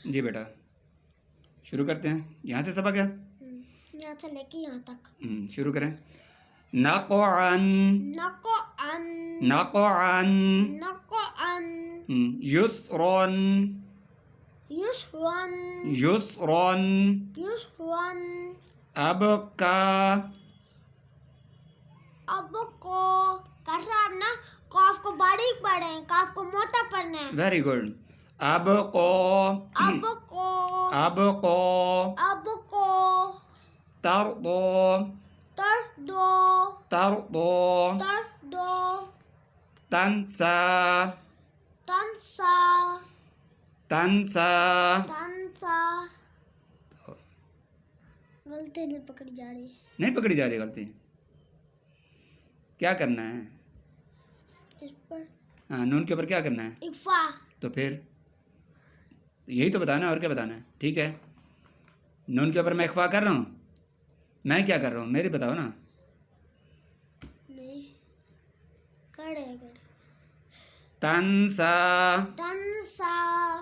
جی بیٹا شروع کرتے ہیں. یہاں سے سبق ہے, یہاں سے لے کے یہاں تک. شروع کریں. نقعن نقعن نقعن نقعن یسرن یسرن یسرن یسرن ابقا اب کو کیسا آپ نا قاف کو باریک پڑھیں, قاف کو موٹا پڑھنا ہے. Very good. ابقا اب کو ابقا اب کو ترضى تر دو ترضى تر دو تنسى تنسا تنسى تنسا. غلطی نہیں پکڑی جا رہی. نہیں پکڑی جا رہی غلطی. کیا کرنا ہے اس پر ہاں نون کے اوپر کیا کرنا ہے؟ اکفا. تو پھر یہی تو بتانا ہے, اور کیا بتانا ہے. ٹھیک ہے, نون کے اوپر میں اخفا کر رہا ہوں, میں کیا کر رہا ہوں میری بتاؤ نا. نہیں کڑے کڑے. تنسا تنسا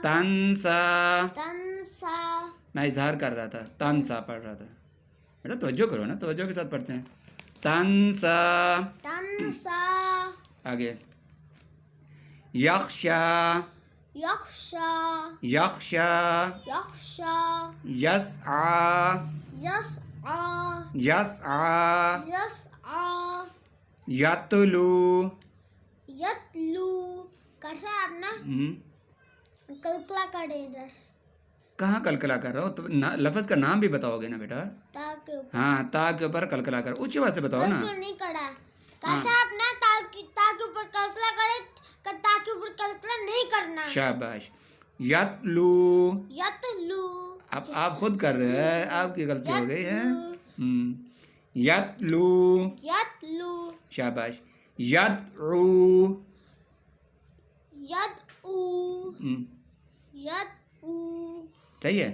تنسا تنسا. میں اظہار کر رہا تھا, تنسا پڑھ رہا تھا. بیٹا توجہ کرو نا, توجہ کے ساتھ پڑھتے ہیں. تنسا تنسا آگے. یخشا یخشا یخشا یخشا یسعا یسعا یسعا یسعا یتلو یتلو. کیسا آپ نا کلکلا کریں ادھر. کہاں کلکلا کر رہا ہو؟ تو لفظ کا نام بھی بتاؤ گے نا بیٹا. تاکہ ہاں تا کے اوپر کلکلا کر, اونچی بات سے بتاؤ نا. بالکل نہیں کرا. کیسا آپ نا تاکہ اوپر کلکلا کرے, تاکہ اوپر کلکلا نہیں کرنا. شاباش. یتلو یتلو. اب آپ خود کر رہے ہیں, آپ کی غلطی ہو گئی ہے. یتلو یتلو. شاباش. یدعو یدعو یدعو. صحیح ہے.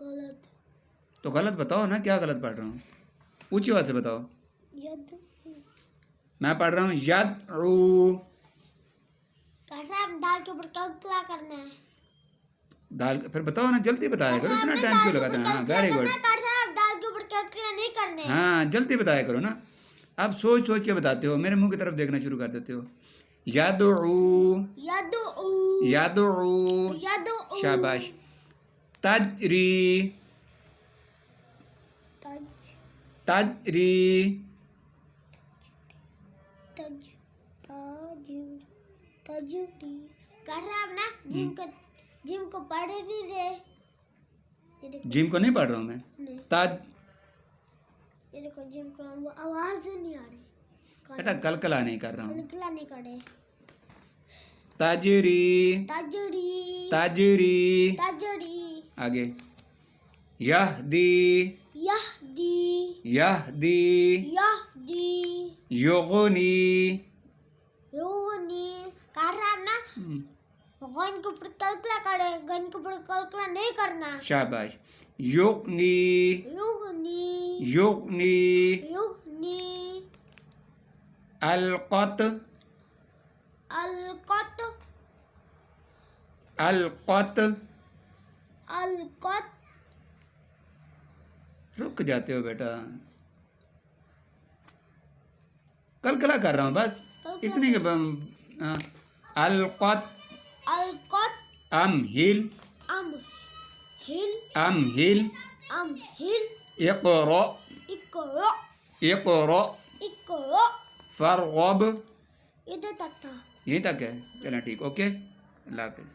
غلط. تو غلط بتاؤ نا, کیا غلط پڑھ رہا ہوں, اونچی بات سے بتاؤ. یدعو. میں پڑھ رہا ہوں یدعو. کیسا آپ دال کے اوپر کلکلا کرنا ہے. دال پھر بتاؤ نا, جلدی بتایا کرو, اتنا ٹائم کیوں لگاتے ہیں. ہاں ویری گڈ. کیسا آپ دال کے اوپر کلکلا نہیں کرنے. ہاں جلدی بتایا کرو نا. آپ سوچ سوچ کے بتاتے ہو, میرے منہ کی طرف دیکھنا شروع کر دیتے ہو. یدعو یدعو یدعو یدعو. شاباش. تجری تج تجری تج تاجر تجری. کیسا آپ نا جم کو پڑھ نہیں رہے. یہ دیکھو جم کو نہیں پڑھ رہا ہوں میں. نہیں, تج یہ دیکھو جم کو آواز نہیں آ رہی. بیٹا کلکلا نہیں کر رہا ہوں. کلکلا نہیں کرے. تجری تجری تجری تجری. آگے. یہدی یہدی یہدی یہدی. یغنی یغنی. کیسا آپ نا غن کے اوپر کلکلا کرے, غن کے اوپر کلکلا نہیں کرنا. شاباش. یغنی یغنی یغنی یغنی. القط القط القط. القط. رک جاتے ہو بیٹا, کلکلا کر رہا ہوں بس اتنی. القط القط. امہل امہل امہل امہل. اقرأ اقرأ اقرأ اقرأ. فرغب. ادھر تک تھا. یہیں تک ہے. چلیں ٹھیک, اوکے, اللہ حافظ.